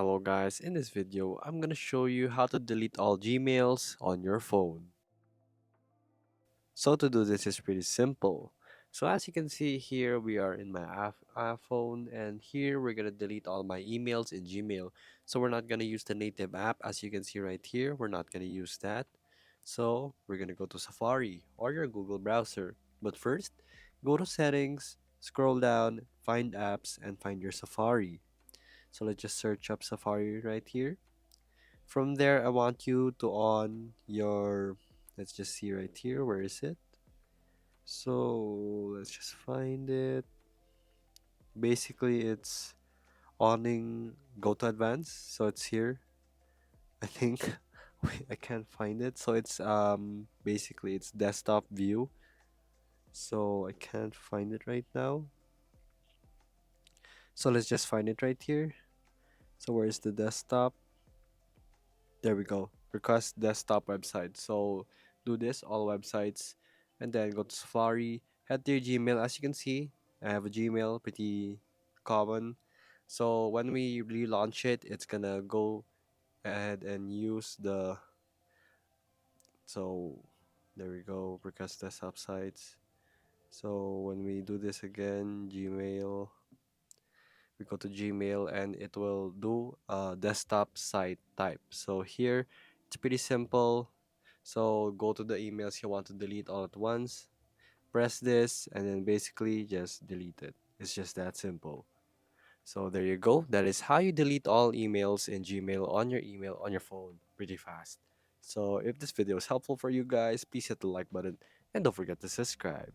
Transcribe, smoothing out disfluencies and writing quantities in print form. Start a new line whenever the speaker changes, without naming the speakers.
Hello guys, in this video I'm gonna show you how to delete all Gmails on your phone. So to do this is pretty simple. So as you can see here, we are in my iPhone, and here we're gonna delete all my emails in Gmail. So we're not gonna use the native app. As you can see right here, we're not gonna use that. So we're gonna go to Safari or your Google browser. But first, go to settings, scroll down, find apps, and find your Safari. So let's just search up Safari right here. From there, I want you to on your, let's just see right here, where is it? So let's just find it. Basically, it's owning go to advance. So it's here. I think wait, I can't find it. So it's basically it's desktop view. So I can't find it right now. So let's just find it right here. So where's the desktop? There we go. Request desktop website. So do this, all websites, and then go to Safari, head to your Gmail. As you can see, I have a Gmail, pretty common. So when we relaunch it, it's gonna go ahead and use the, so there we go, request desktop sites. So when we do this again, Gmail, we go to Gmail and it will do a desktop site type. So here, it's pretty simple. So go to the emails you want to delete all at once, press this, and then basically just delete it. It's just that simple. So there you go. That is how you delete all emails in Gmail on your email on your phone pretty fast. So if this video is helpful for you guys, please hit the like button and don't forget to subscribe.